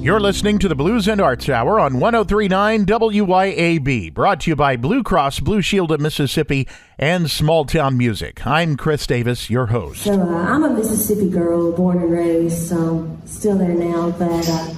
You're listening to the Blues and Arts Hour on 103.9 WYAB, brought to you by Blue Cross Blue Shield of Mississippi and Small Town Music. I'm Chris Davis, your host. So I'm a Mississippi girl, born and raised, so still there now. But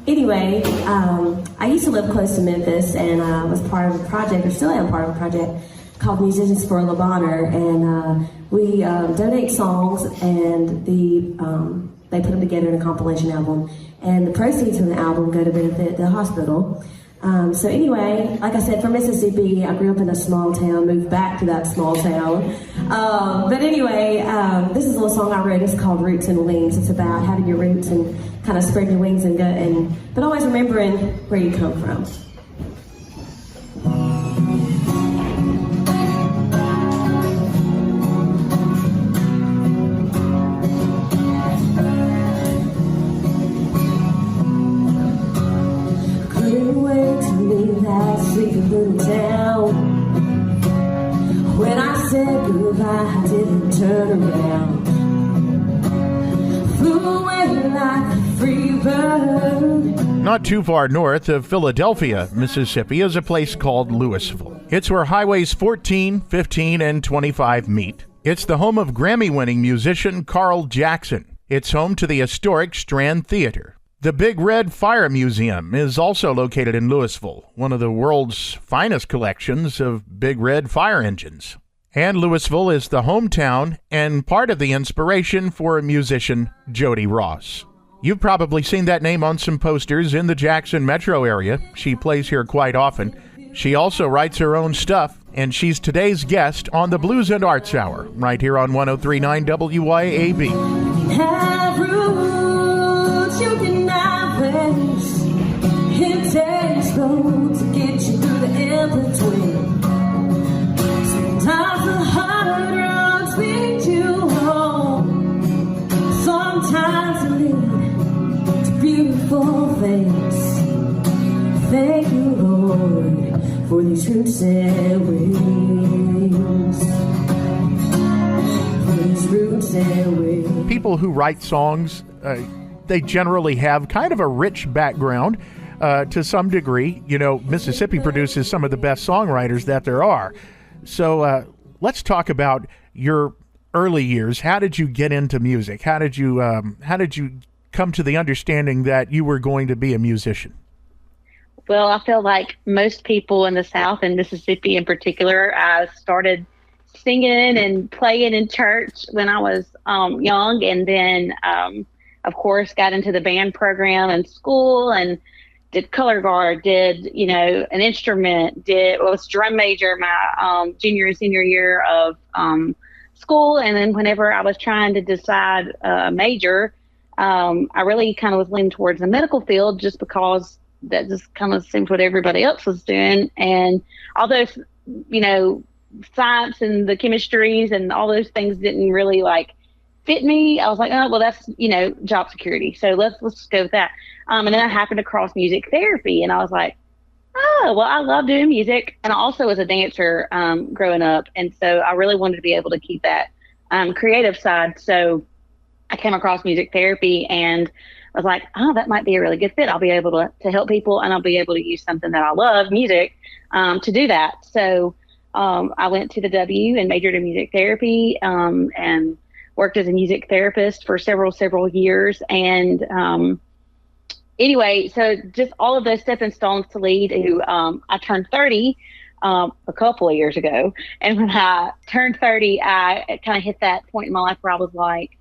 anyway, I used to live close to Memphis, and I was part of a project, or still am part of a project, called Musicians for Le Bonheur, and we donate songs, and they put them together in a compilation album, and the proceeds from the album go to benefit the hospital. So anyway, like I said, from Mississippi, I grew up in a small town, moved back to that small town. But anyway, this is a little song I wrote. It's called Roots and Wings. It's about having your roots and kind of spreading your wings and go, but always remembering where you come from. Little town. When I said goodbye, I didn't turn around. Flew away like a free bird. Not too far north of Philadelphia, Mississippi, is a place called Louisville. It's where highways 14, 15, and 25 meet. It's the home of Grammy-winning musician Carl Jackson. It's home to the historic Strand Theater. The Big Red Fire Museum is also located in Louisville, one of the world's finest collections of Big Red fire engines. And Louisville is the hometown and part of the inspiration for musician Jodie Ross. You've probably seen that name on some posters in the Jackson metro area. She plays here quite often. She also writes her own stuff, and she's today's guest on the Blues and Arts Hour, right here on 103.9 WYAB. Have roots, you can it takes road to get you through the in-between. Sometimes the hard roads lead you home. Sometimes they lead to beautiful things. Thank you, Lord, for these roots and wings. For these roots and wings. People who write songs, they generally have kind of a rich background to some degree. You know, Mississippi produces some of the best songwriters that there are. So let's talk about your early years. How did you get into music? How did you come to the understanding that you were going to be a musician? Well, I feel like most people in the South and Mississippi in particular, I started singing and playing in church when I was young, and then of course, got into the band program in school and did color guard, did, an instrument, was drum major my junior and senior year of school. And then whenever I was trying to decide a major, I really kind of was leaning towards the medical field just because that just kind of seemed what everybody else was doing. And although, science and the chemistries and all those things didn't really fit me, I was like, oh, well, that's, job security. So let's go with that. And then I happened across music therapy, and I was like, oh, well, I love doing music. And I also was a dancer growing up. And so I really wanted to be able to keep that creative side. So I came across music therapy and I was like, oh, that might be a really good fit. I'll be able to help people, and I'll be able to use something that I love, music, to do that. So I went to the W and majored in music therapy and worked as a music therapist for several years. And anyway, so just all of those stepping stones to lead to, I turned 30 a couple of years ago. And when I turned 30, I kind of hit that point in my life where I was like,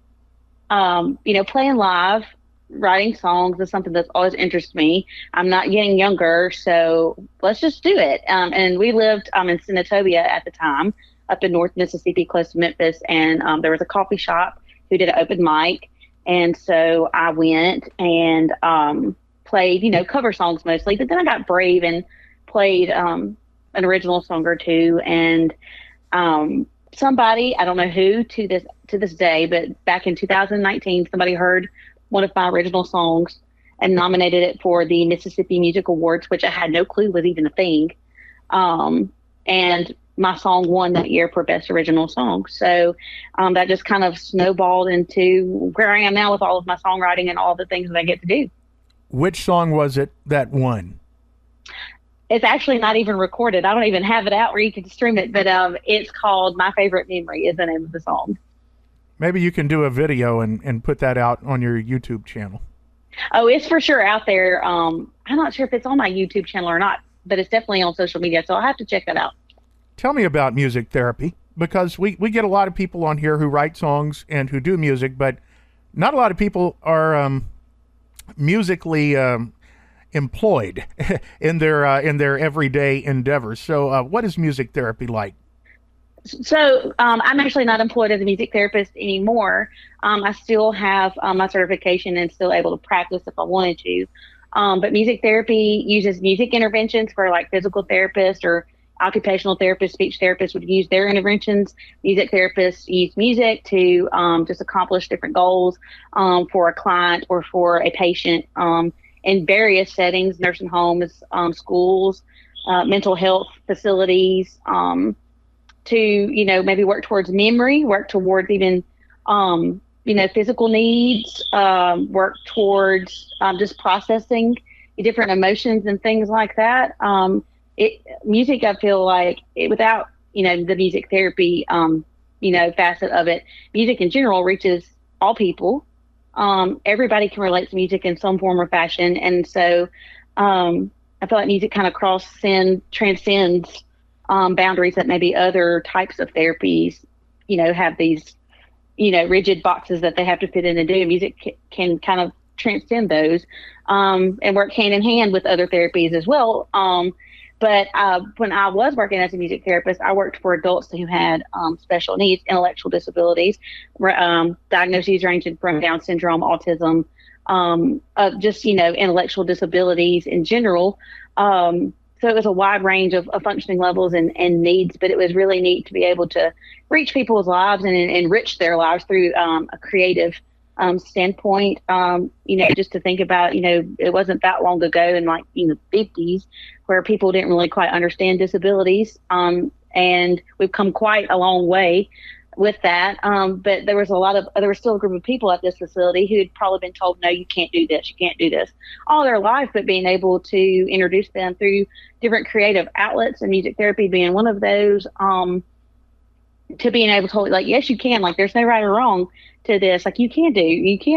playing live, writing songs is something that's always interested me. I'm not getting younger, so let's just do it. And we lived in Senatobia at the time, up in North Mississippi, close to Memphis, and there was a coffee shop who did an open mic, and so I went and played, cover songs mostly, but then I got brave and played an original song or two, and somebody, I don't know who to this day, but back in 2019, somebody heard one of my original songs and nominated it for the Mississippi Music Awards, which I had no clue was even a thing. And my song won that year for Best Original Song. So that just kind of snowballed into where I am now with all of my songwriting and all the things that I get to do. Which song was it that won? It's actually not even recorded. I don't even have it out where you can stream it, but it's called My Favorite Memory is the name of the song. Maybe you can do a video and put that out on your YouTube channel. Oh, it's for sure out there. I'm not sure if it's on my YouTube channel or not, but it's definitely on social media, so I'll have to check that out. Tell me about music therapy, because we get a lot of people on here who write songs and who do music, but not a lot of people are musically employed in their everyday endeavors. So what is music therapy like? So I'm actually not employed as a music therapist anymore. I still have my certification and still able to practice if I wanted to. But music therapy uses music interventions for like physical therapists or occupational therapists, speech therapists would use their interventions. Music therapists use music to just accomplish different goals for a client or for a patient in various settings, nursing homes, schools, mental health facilities, to, you know, maybe work towards memory, work towards even, you know, physical needs, work towards just processing different emotions and things like that. Music, I feel like without, you know, the music therapy, you know, facet of it, music in general reaches all people. Everybody can relate to music in some form or fashion. And so I feel like music kind of transcends boundaries that maybe other types of therapies, you know, have these, you know, rigid boxes that they have to fit in and do. Music can kind of transcend those and work hand in hand with other therapies as well. But when I was working as a music therapist, I worked for adults who had special needs, intellectual disabilities, diagnoses ranging from Down syndrome, autism, just, you know, intellectual disabilities in general. So it was a wide range of functioning levels and needs, but it was really neat to be able to reach people's lives and enrich their lives through a creative standpoint. You know, just to think about, you know, it wasn't that long ago in like, you know, 50s where people didn't really quite understand disabilities. And we've come quite a long way with that. But there was still a group of people at this facility who had probably been told, no, you can't do this, you can't do this all their life, but being able to introduce them through different creative outlets and music therapy being one of those, to being able to like, yes, you can, like, there's no right or wrong to this. Like you can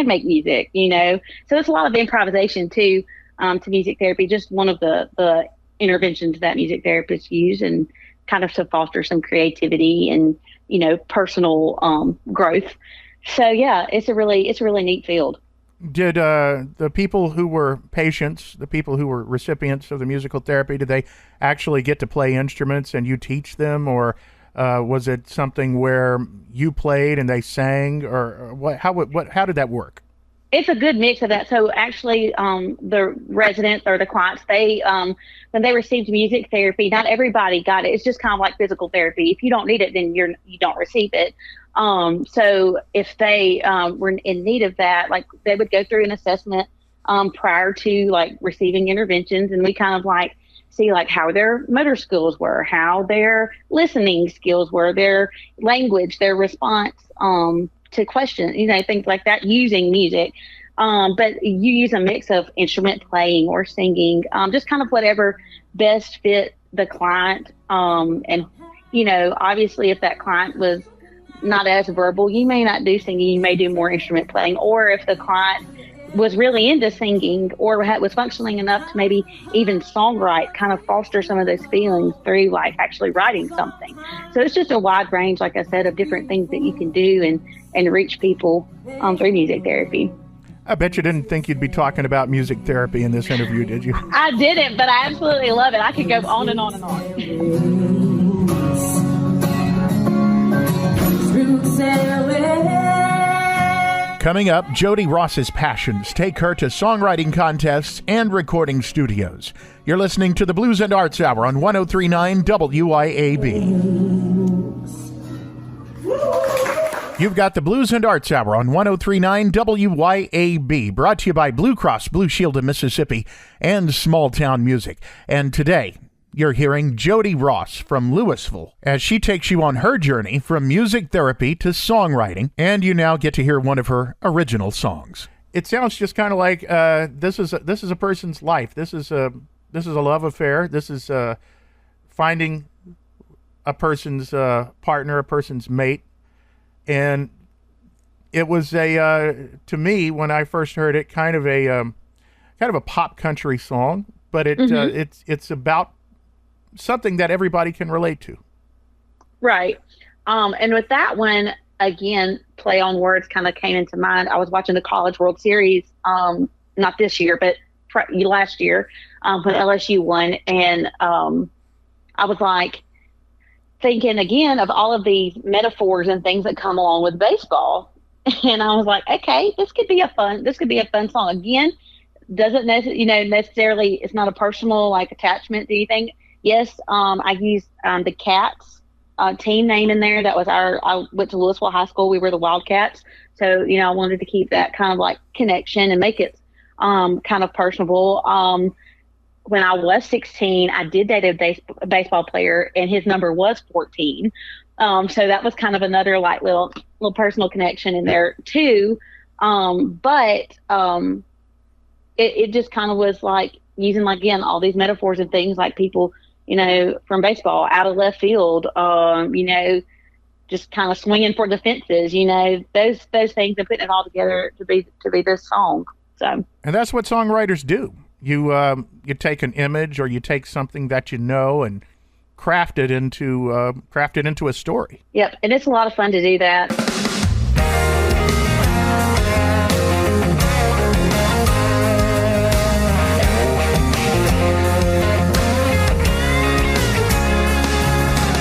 make music, you know? So it's a lot of improvisation too, to music therapy, just one of the interventions that music therapists use and kind of to foster some creativity and, you know, personal growth. So yeah, it's a really neat field. Did the people who were patients, the people who were recipients of the musical therapy, did they actually get to play instruments and you teach them, or was it something where you played and they sang, or what? How did that work? It's a good mix of that. So actually, the residents or the clients, they when they received music therapy, not everybody got it. It's just kind of like physical therapy. If you don't need it, then you don't receive it. So if they were in need of that, like they would go through an assessment prior to like receiving interventions, and we kind of like see like how their motor skills were, how their listening skills were, their language, their response to questions, you know, things like that using music. But you use a mix of instrument playing or singing, just kind of whatever best fit the client. And, you know, obviously if that client was not as verbal, you may not do singing, you may do more instrument playing. Or if the client was really into singing or was functioning enough to maybe even songwrite, kind of foster some of those feelings through like actually writing something. So it's just a wide range, like I said, of different things that you can do and reach people through music therapy. I bet you didn't think you'd be talking about music therapy in this interview, did you? I didn't, but I absolutely love it. I could go on and on and on. Coming up, Jodie Ross's passions take her to songwriting contests and recording studios. You're listening to the Blues and Arts Hour on 103.9 WYAB. You've got the Blues and Arts Hour on 103.9 WYAB, brought to you by Blue Cross Blue Shield of Mississippi and Small Town Music. And today, you're hearing Jodie Ross from Louisville as she takes you on her journey from music therapy to songwriting, and you now get to hear one of her original songs. it sounds just kind of like this is a person's life. This is a love affair. This is finding a person's partner, a person's mate, and it was to me when I first heard it, kind of a pop country song, but it's about something that everybody can relate to. Right. And with that one, again, play on words kind of came into mind. I was watching the College World Series, not this year, but last year, when LSU won. And I was like thinking again of all of these metaphors and things that come along with baseball. And I was like, okay, this could be a fun song. Again, doesn't necessarily, it's not a personal like attachment to anything. Yes, I used the Cats team name in there. That was I went to Louisville High School. We were the Wildcats. So, I wanted to keep that kind of like connection and make it kind of personable. When I was 16, I did date a baseball player, and his number was 14. So that was kind of another like little personal connection in there too. But it just kind of was like using, like, again, all these metaphors and things like people, from baseball out of left field, just kind of swinging for the fences, those things, and putting it all together to be this song. So, and that's what songwriters do. You take an image, or you take something that and craft it into a story. Yep, and it's a lot of fun to do that.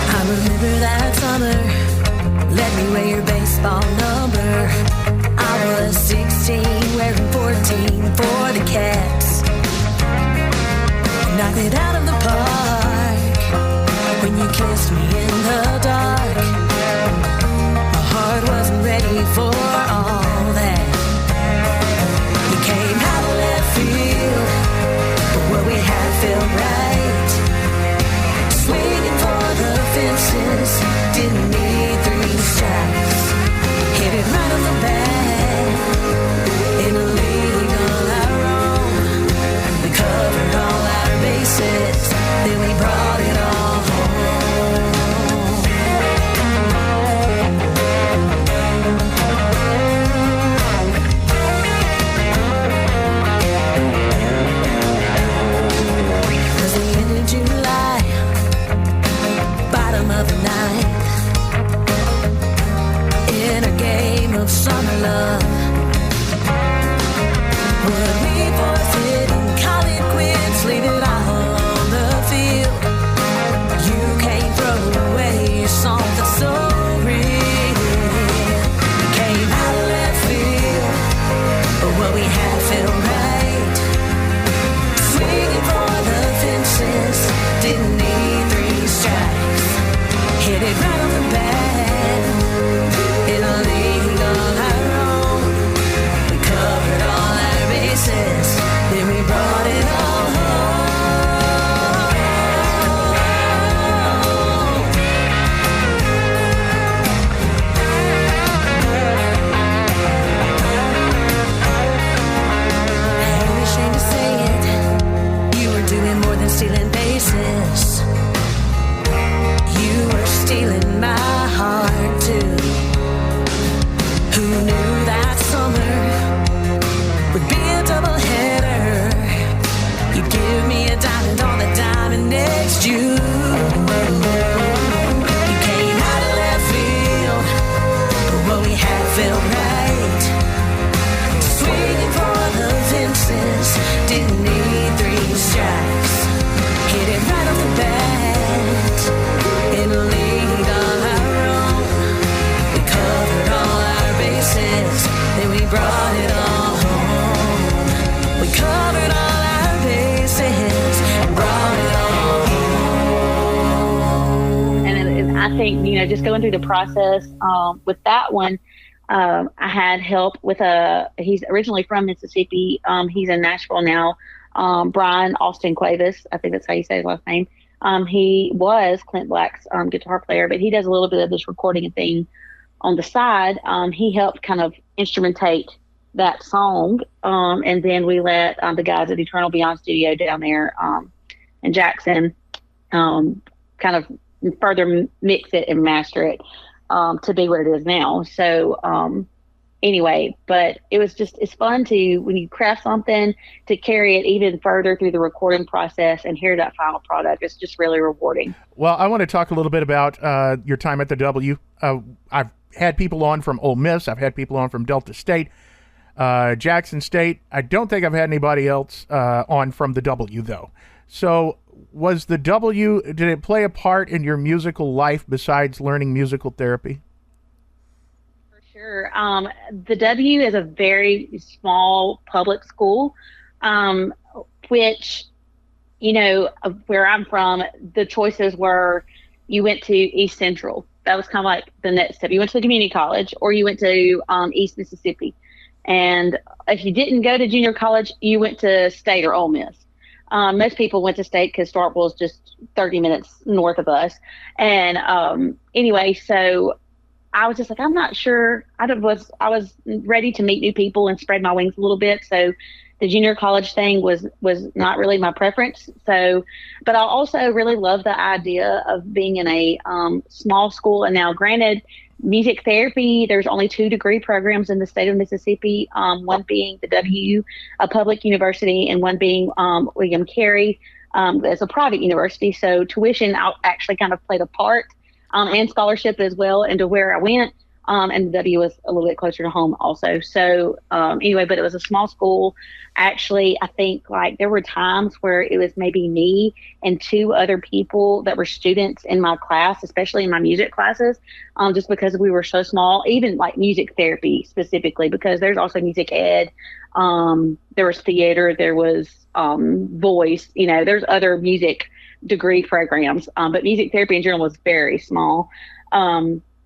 I remember that summer, let me wear your baseball number. I was 16, wearing 14 for the Cats. Knocked it out of the park when you kissed me in the dark. My heart wasn't ready for all that. You came out of left field, but what we had felt right. Swinging for the fences, didn't need 3 strikes. Hit it right on the bat, in a league on our own. We covered all our bases, then we brought it all home. Cause the end of July, bottom of the ninth, in a game of summer love. Would we forfeit and call it quits, leave it all on the field? You can't throw away something so real. You came out of left field, but what we had felt right. Swinging for the fences, didn't need 3 strikes. Hit it right on the bat, in a league on our own. We covered all our bases, then we brought it all home. I ain't ashamed to say it, you were doing more than stealing bases. You were stealing my heart too. Who knew that summer would be a doubleheader? You give me a diamond on the diamond next June. You came out of left field, but what we had felt right. Swinging for the fences, didn't need 3 strikes. Hit it right off the bat, in a league on our own. We covered all our bases, then we brought it all home. We covered all our bases and brought it all home. And I think, just going through the process with that one, I had help with he's originally from Mississippi. He's in Nashville now. Brian Austin Cuevas, I think that's how you say his last name. He was Clint Black's guitar player, but he does a little bit of this recording and thing on the side. He helped kind of instrumentate that song. And then we let the guys at Eternal Beyond Studio down there in Jackson kind of further mix it and master it to be what it is now. So anyway, but it's fun to, when you craft something, to carry it even further through the recording process and hear that final product. It's just really rewarding. Well, I want to talk a little bit about your time at the W. I've had people on from Ole Miss. I've had people on from Delta State, Jackson State. I don't think I've had anybody else on from the W, though. So was the W, did it play a part in your musical life besides learning musical therapy? For sure. The W is a very small public school, which, where I'm from, the choices were you went to East Central. That was kind of like the next step. You went to the community college, or you went to East Mississippi. And if you didn't go to junior college, you went to State or Ole Miss. Most people went to State because Starkville is just 30 minutes north of us. And anyway, so I was just like, I'm not sure. I was ready to meet new people and spread my wings a little bit. So the junior college thing was not really my preference. So, but I also really love the idea of being in a small school. And now, granted, music therapy, there's only 2 degree programs in the state of Mississippi, one being the W, a public university, and one being William Carey as a private university. So tuition actually kind of played a part, and scholarship as well into where I went. And the W was a little bit closer to home also. So anyway, but it was a small school. Actually, I think like there were times where it was maybe me and 2 other people that were students in my class, especially in my music classes, just because we were so small, even like music therapy specifically, because there's also music ed. There was theater, there was voice, there's other music degree programs, but music therapy in general was very small.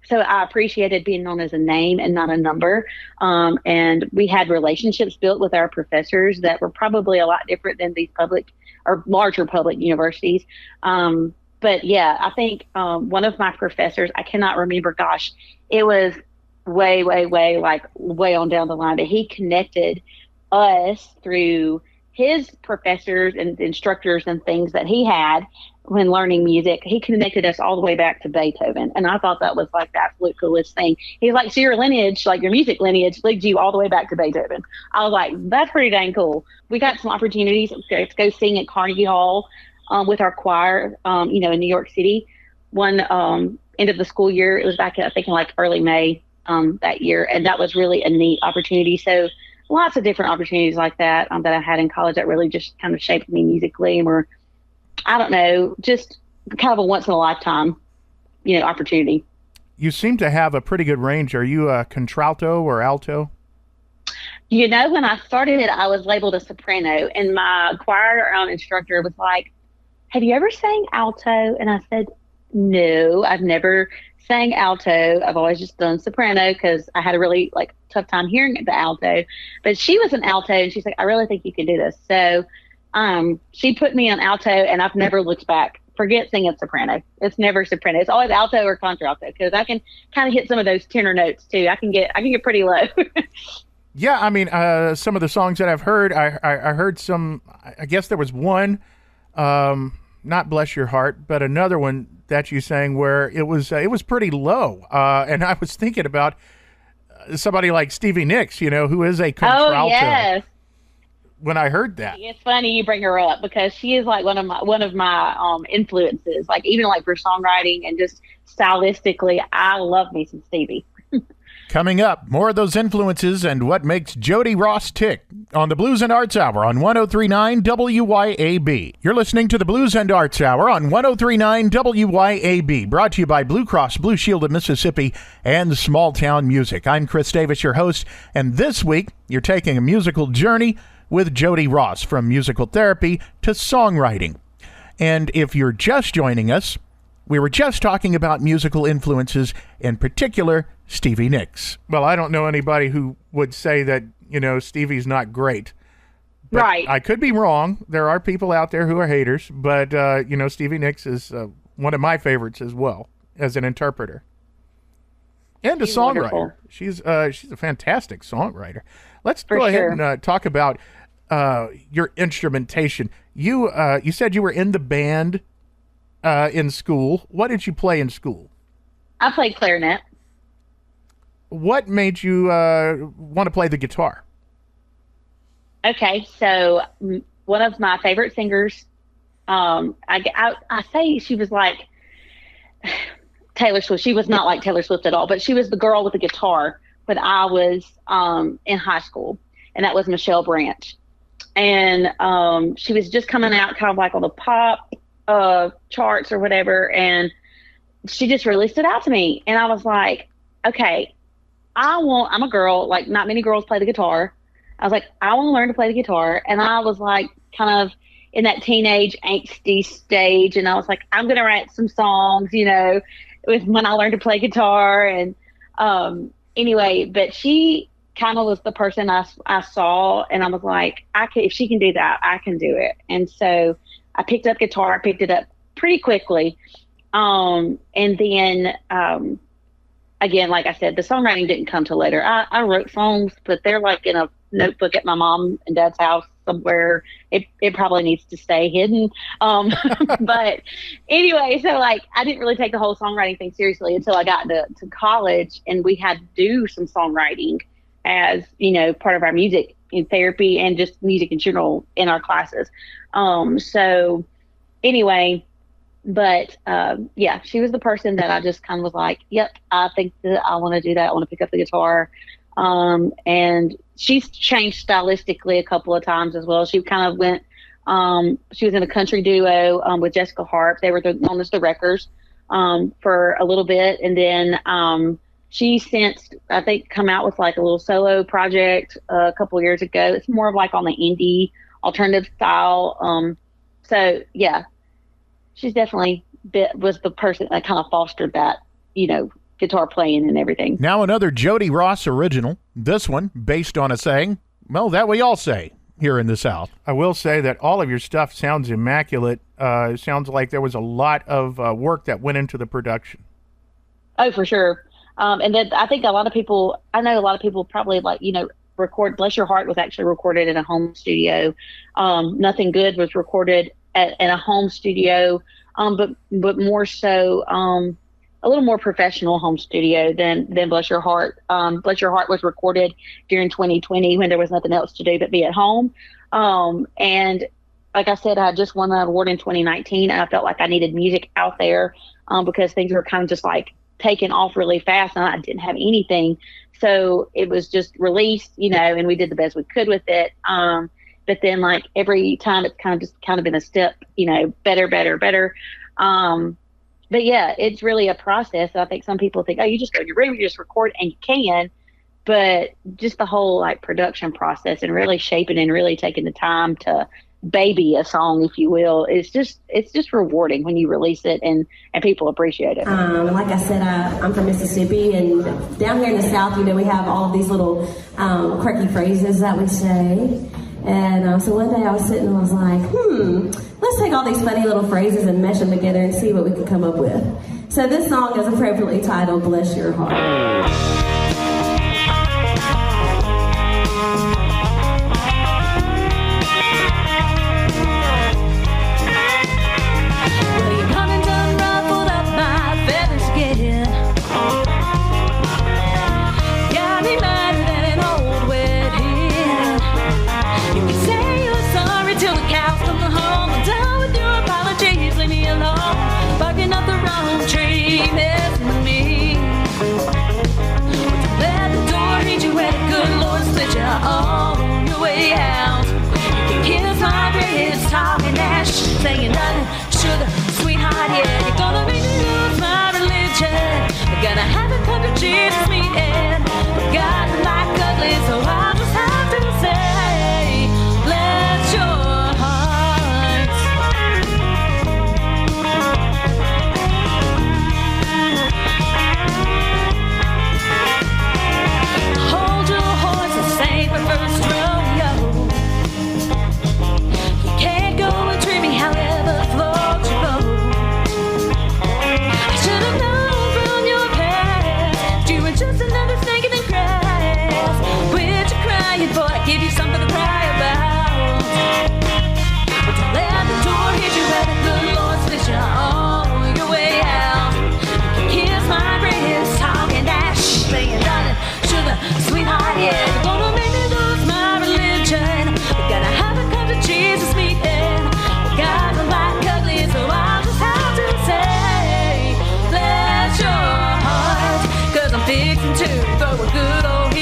So I appreciated being known as a name and not a number. And we had relationships built with our professors that were probably a lot different than these public or larger public universities. But yeah, I think one of my professors, I cannot remember, gosh, it was way on down the line, but he connected us through his professors and instructors and things that he had when learning music. He connected us all the way back to Beethoven. And I thought that was like the absolute coolest thing. He's like, so your lineage, like your music lineage leads you all the way back to Beethoven. I was like, that's pretty dang cool. We got some opportunities to go sing at Carnegie Hall with our choir, in New York City. One end of the school year, it was back, I think, in like early May that year. And that was really a neat opportunity. So lots of different opportunities like that that I had in college that really just kind of shaped me musically, or I don't know, just kind of a once in a lifetime, opportunity. You seem to have a pretty good range. Are you a contralto or alto? When I started it, I was labeled a soprano, and my choir instructor was like, have you ever sang alto? And I said, no, I've never sang alto. I've always just done soprano because I had a really tough time hearing the alto. But she was an alto, and she's like, I really think you can do this. So she put me on alto, and I've never looked back. Forget singing soprano. It's never soprano. It's always alto or contralto, because I can kind of hit some of those tenor notes too. I can get pretty low. Yeah, I mean, some of the songs that I've heard, I heard some. I guess there was one, not Bless Your Heart, but another one that you sang where it was pretty low, and I was thinking about somebody like Stevie Nicks, who is a contralto. Oh yes. When I heard that, it's funny you bring her up, because she is like one of my influences. Like even for songwriting and just stylistically, I love me some Stevie. Coming up, more of those influences and what makes Jodie Ross tick on the Blues and Arts Hour on 103.9 WYAB. You're listening to the Blues and Arts Hour on 103.9 WYAB, brought to you by Blue Cross Blue Shield of Mississippi and Small Town Music. I'm Chris Davis, your host, and this week you're taking a musical journey with Jodie Ross, from musical therapy to songwriting. And if you're just joining us, we were just talking about musical influences, in particular, Stevie Nicks. Well, I don't know anybody who would say that, Stevie's not great. But right. I could be wrong. There are people out there who are haters, but, Stevie Nicks is one of my favorites as well as an interpreter. And a She's songwriter. wonderful. She's a fantastic songwriter. Let's For go ahead sure. and talk about your instrumentation. You said you were in the band in school. What did you play in school? I played clarinet. What made you want to play the guitar? Okay, so one of my favorite singers, I say she was like Taylor Swift. She was not like Taylor Swift at all, but she was the girl with the guitar when I was in high school, and that was Michelle Branch. And she was just coming out kind of like on the pop charts or whatever, and she just really stood out to me. And I was like, okay, I'm a girl, like not many girls play the guitar. I was like, I want to learn to play the guitar. And I was like kind of in that teenage angsty stage. And I was like, I'm going to write some songs, with when I learned to play guitar. And anyway, but she kind of was the person I saw. And I was like, if she can do that, I can do it. And so I picked up guitar. I picked it up pretty quickly. And then, again, like I said, the songwriting didn't come till later. I wrote songs, but they're like in a notebook at my mom and dad's house somewhere. It probably needs to stay hidden. But anyway, so like I didn't really take the whole songwriting thing seriously until I got to college, and we had to do some songwriting as, part of our music in therapy and just music in general in our classes. So anyway, but yeah, she was the person that I just kind of was like, yep, I think that I want to do that. I want to pick up the guitar. And she's changed stylistically a couple of times as well. She kind of went, she was in a country duo with Jessica Harp. They were known as the Wreckers for a little bit. And then she since, I think, come out with like a little solo project a couple of years ago. It's more of like on the indie alternative style. So yeah, she's definitely was the person that kind of fostered that, guitar playing and everything. Now another Jodie Ross original. This one based on a saying, well, that we all say here in the South. I will say that all of your stuff sounds immaculate. It sounds like there was a lot of work that went into the production. Oh, for sure. And then I think I know a lot of people probably record Bless Your Heart was actually recorded in a home studio. Nothing Good was recorded in a home studio, but more so a little more professional home studio than Bless Your Heart. Bless Your Heart was recorded during 2020 when there was nothing else to do but be at home. And like I said, I just won that award in 2019, and I felt like I needed music out there because things were kind of just like taking off really fast, and I didn't have anything. So it was just released, and we did the best we could with it. But then like every time it's kind of been a step, better. But yeah, it's really a process. I think some people think, oh, you just go in your room, you just record, and you can. But just the whole like production process and really shaping and really taking the time to baby a song, if you will, it's just rewarding when you release it and people appreciate it. Like I said, I'm from Mississippi, and down here in the South, we have all of these little quirky phrases that we say. And so one day I was sitting and I was like, let's take all these funny little phrases and mesh them together and see what we can come up with. So this song is appropriately titled Bless Your Heart.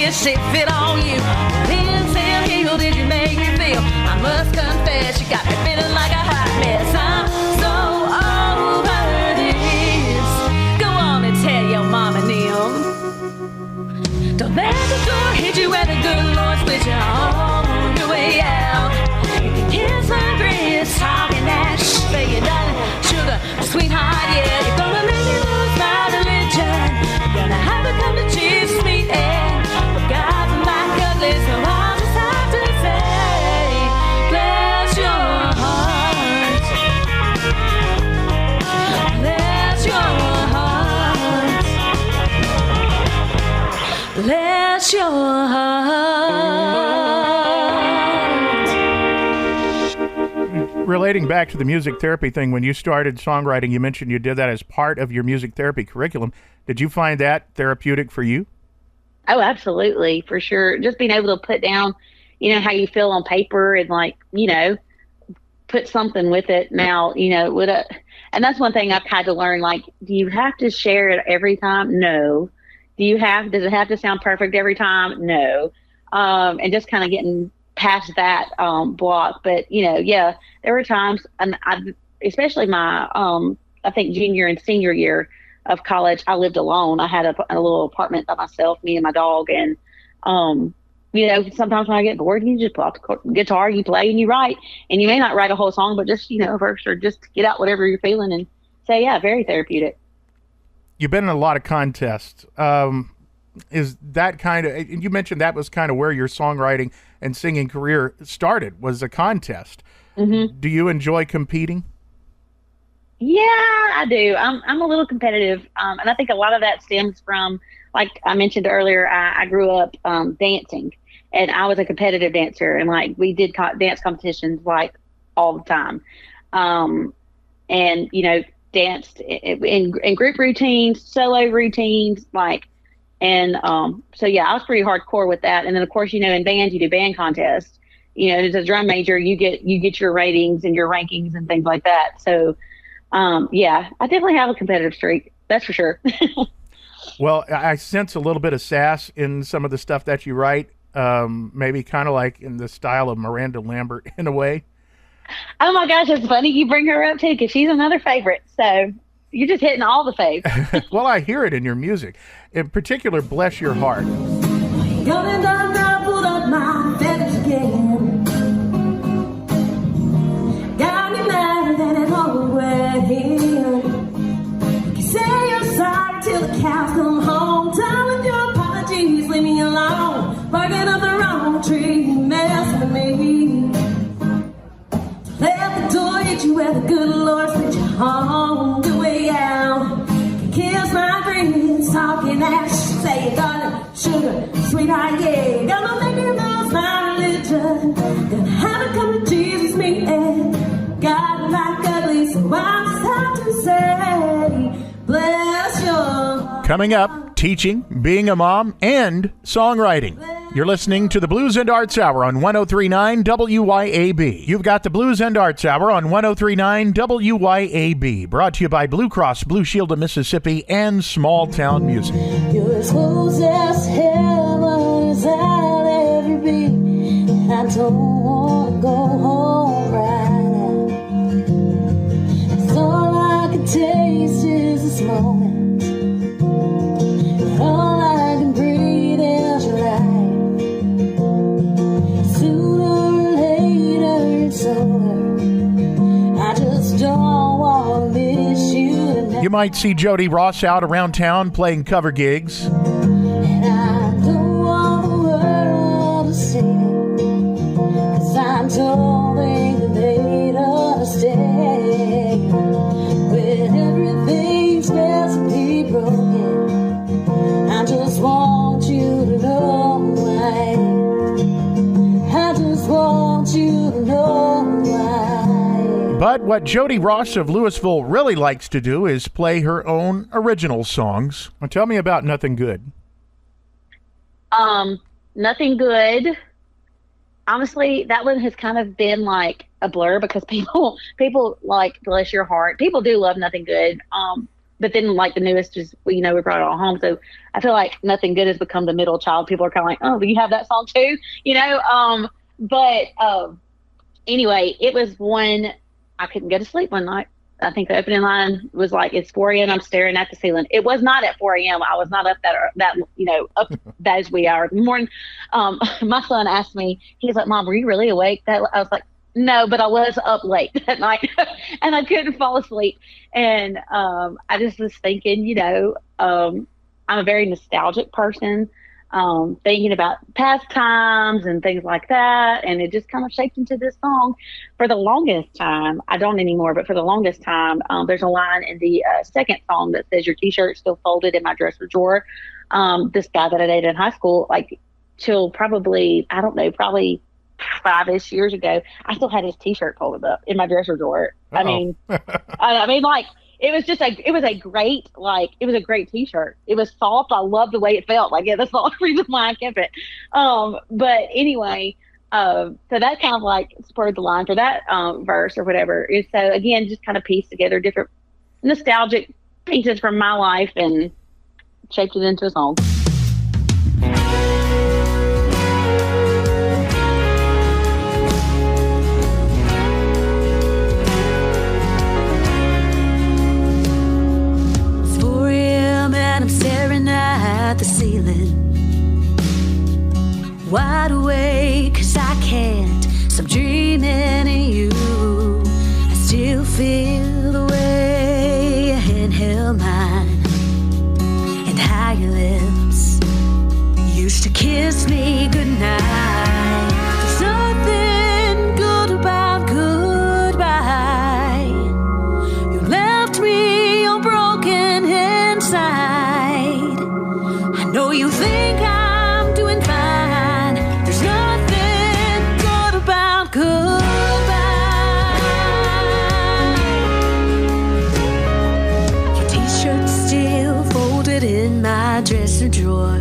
this shit fit on you? Pins and heel, did you make me feel? I must confess, you got me feeling like a hot mess. I'm so over this. Go on and tell your mom and them. Don't let the door hit you where the good Lord split you on your way out. You can kiss my grits, talking that shit for you, darling. Sugar, sweetheart, yeah. You're gonna make me lose my religion. You're gonna have to come to Jesus' meet and for God's my ugly, so I'll just have to say, bless your heart. Bless your heart. Bless your heart. Relating back to the music therapy thing, when you started songwriting, you mentioned you did that as part of your music therapy curriculum. Did you find that therapeutic for you? Oh, absolutely, for sure. Just being able to put down, how you feel on paper and put something with it. Now, and that's one thing I've had to learn. Like, do you have to share it every time? No. Does it have to sound perfect every time? No. And just kind of getting past that block. But there were times, and especially my I think junior and senior year of college, I lived alone. I had a little apartment by myself, me and my dog, and sometimes when I get bored, you just pull out the guitar, you play and you write, and you may not write a whole song, but just a verse, or just get out whatever you're feeling. And so very therapeutic. You've been in a lot of contests. Is that kind of, you mentioned that was kind of where your songwriting and singing career started, was a contest. Mm-hmm. Do you enjoy competing? Yeah, I do. I'm a little competitive. And I think a lot of that stems from, like I mentioned earlier, I grew up dancing, and I was a competitive dancer, and we did dance competitions all the time. And, danced in group routines, solo routines, and so I was pretty hardcore with that. And then of course, in bands you do band contests. As a drum major, you get your ratings and your rankings and things like that. So I definitely have a competitive streak, that's for sure. Well, I sense a little bit of sass in some of the stuff that you write, maybe kind of like in the style of Miranda Lambert in a way. Oh my gosh, it's funny you bring her up too, because she's another favorite. So you're just hitting all the faves. Well, I hear it in your music. In particular, Bless Your Heart. Got me mad and it all went in. You say you're sorry till the cows come home. Time with your apologies, leave me alone. Barking up the wrong tree, mess with me. Let the door hit you where the good Lord split you home. The way out, kiss my friends, talking that shit. Say it, darling, sugar, sweetheart, yeah. Gonna make me lose my religion. Gonna have to come to Jesus, me and God like ugly, so I just have to say, bless your heart. Coming up, teaching, being a mom, and songwriting. You're listening to the Blues and Arts Hour on 103.9 WYAB. You've got the Blues and Arts Hour on 103.9 WYAB. Brought to you by Blue Cross Blue Shield of Mississippi and Small Town Music. You're as close as heaven as I'll ever be. I don't want to go home right now. It's all I can taste is this moment. All I can breathe is your light. Sooner or later it's over. I just don't want to miss you tonight. You might see Jodie Ross out around town playing cover gigs. And I don't want the world to see it, 'cause I don't think that they'd understand. When everything's meant to be broken, I just want you to know why. I just want you to know why. But what Jodie Ross of Louisville really likes to do is play her own original songs. Well, tell me about Nothing Good. Nothing Good. Honestly, that one has kind of been like a blur, because people like Bless Your Heart. People do love Nothing Good. but then like the newest is, we brought it all home. So I feel like Nothing Good has become the middle child. People are kind of like, oh, do you have that song too? But anyway, it was one, I couldn't go to sleep one night. I think the opening line was like, it's 4 a.m. I'm staring at the ceiling. It was not at 4 a.m. I was not up up those wee hours in the morning. My son asked me, he was like, Mom, were you really awake? I was like, no, but I was up late that night and I couldn't fall asleep. And I just was thinking, I'm a very nostalgic person, thinking about past times and things like that. And it just kind of shaped into this song. For the longest time, I don't anymore, but for the longest time, there's a line in the second song that says, your t-shirt still folded in my dresser drawer. This guy that I dated in high school, like till probably 5-ish years ago, I still had his t-shirt folded up in my dresser drawer. Uh-oh. I mean, like, it was a great t-shirt. It was soft. I loved the way it felt. Like, yeah, that's the only reason why I kept it. But anyway, so that kind of like spurred the line for that verse or whatever. And so again, just kind of pieced together different nostalgic pieces from my life and shaped it into a song. 4 a.m. and I'm staring at the ceiling, wide awake 'cause I can't stop dreaming of you. I still feel the way your hand held mine, and how your lips used to kiss me goodnight. There's nothing good about goodbye. You left me all broken inside. I know you think I'm doing fine. There's nothing good about goodbye. Your t-shirt still folded in my dresser drawer.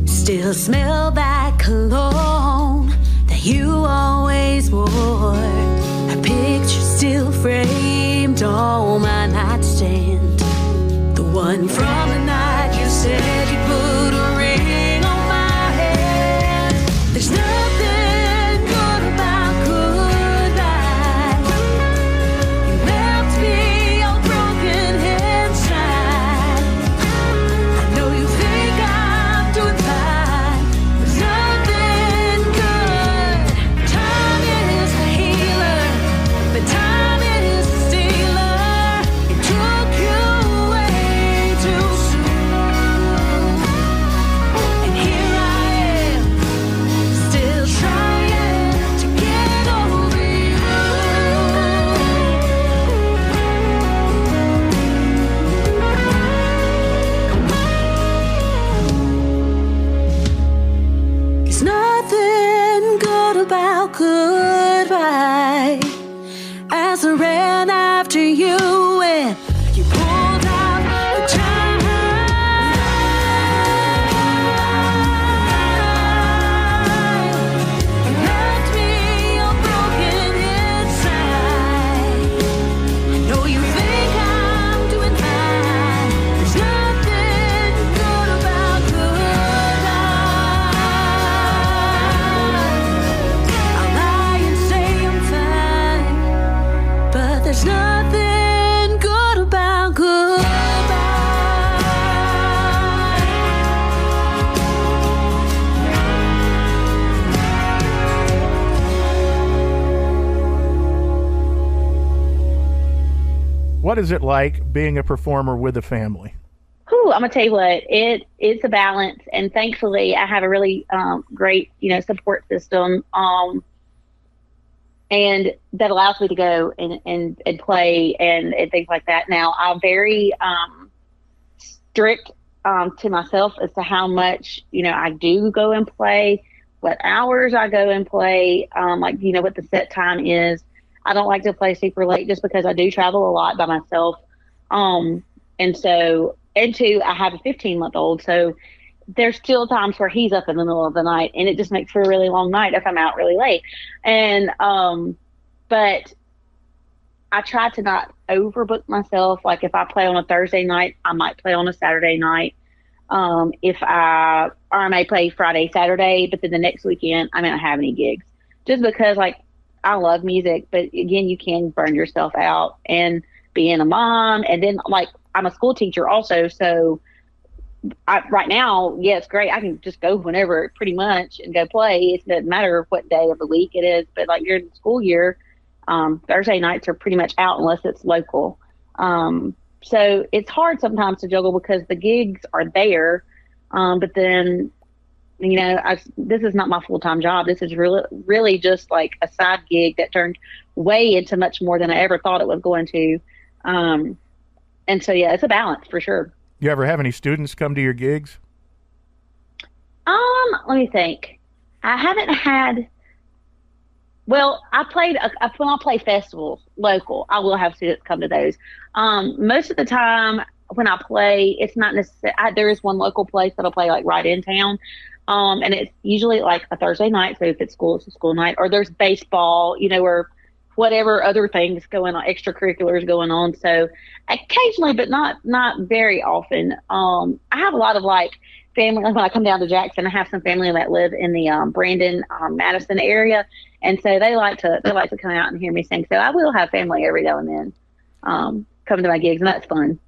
Still smell that cologne that you always wore. Our picture still framed on my nightstand. The one from the night you said you put a ring on my hand. There's nothing good about goodbye. You left me all broken inside. I know you think I'm doing fine. There's nothing good. Time is a healer, but time is a stealer. It took you way too soon. And here I am, still trying to get over you. There's nothing good about goodbye. As I ran after you and you pulled out the time, you left me all broken inside. I know you think I'm doing fine. There's nothing good about goodbye. I'll lie and say I'm fine, but there's nothing good about goodbye. What is it like being a performer with a family? Whew, I'm gonna tell you what, it's a balance, and thankfully I have a really great support system, and that allows me to go and play and things like that. Now I'm very strict to myself as to how much I do go and play, what hours I go and play, what the set time is. I don't like to play super late just because I do travel a lot by myself. And two, I have a 15-month-old, so there's still times where he's up in the middle of the night, and it just makes for a really long night if I'm out really late. And but I try to not overbook myself. Like if I play on a Thursday night, I might play on a Saturday night. Or I may play Friday, Saturday, but then the next weekend I may not have any gigs, just because like I love music, but again, you can burn yourself out, and being a mom, and then like I'm a school teacher also, so right now, yeah, it's great. I can just go whenever, pretty much, and go play. It doesn't matter what day of the week it is, but like during the school year, Thursday nights are pretty much out unless it's local. So it's hard sometimes to juggle because the gigs are there, but then, you know, this is not my full-time job. This is really just like a side gig that turned way into much more than I ever thought it was going to. And so, yeah, it's a balance for sure. You ever have any students come to your gigs? Let me think. I haven't had. Well, when I play festivals local, I will have students come to those. Most of the time when I play, it's not necessarily. There is one local place that'll play like right in town, and it's usually like a Thursday night. So if it's school, it's a school night, or there's baseball, you know, or whatever other things going on, extracurriculars going on. So occasionally, but not very often. I have a lot of like family. Like when I come down to Jackson, I have some family that live in the Brandon, Madison area, and so they like to come out and hear me sing. So I will have family every now and then come to my gigs, and that's fun.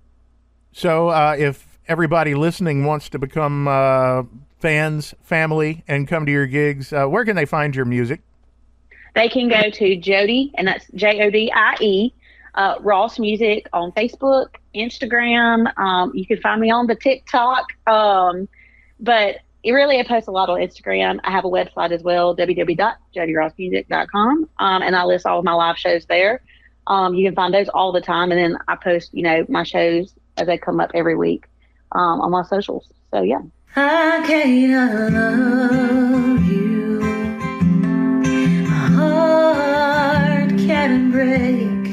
So if everybody listening wants to become fans, family, and come to your gigs, where can they find your music? They can go to Jodie, and that's Jodie, Ross Music on Facebook, Instagram. You can find me on the TikTok. But I post a lot on Instagram. I have a website as well, www.jodierossmusic.com. And I list all of my live shows there. You can find those all the time. And then I post, you know, my shows as they come up every week on my socials. So, yeah. I can't love you. Heart can't break.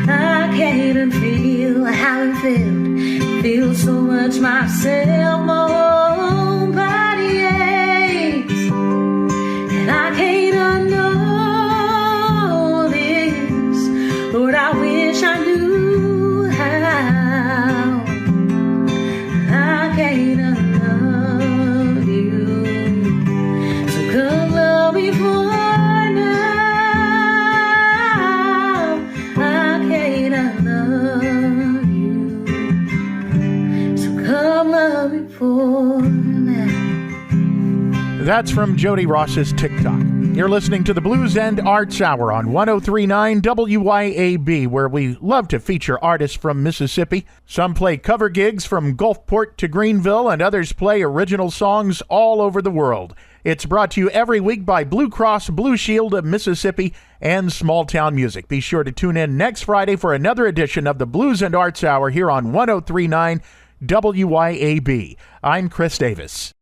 I can't even feel how it felt. Feel so much myself, my whole body aches, and I can't unknow this. Lord, I wish I knew how. I can't unlove you. So come love me for now. I can't unlove you. So come love me for now. That's from Jodie Ross's TikTok. You're listening to the Blues and Arts Hour on 103.9 WYAB, where we love to feature artists from Mississippi. Some play cover gigs from Gulfport to Greenville, and others play original songs all over the world. It's brought to you every week by Blue Cross Blue Shield of Mississippi and Small Town Music. Be sure to tune in next Friday for another edition of the Blues and Arts Hour here on 103.9 WYAB. I'm Chris Davis.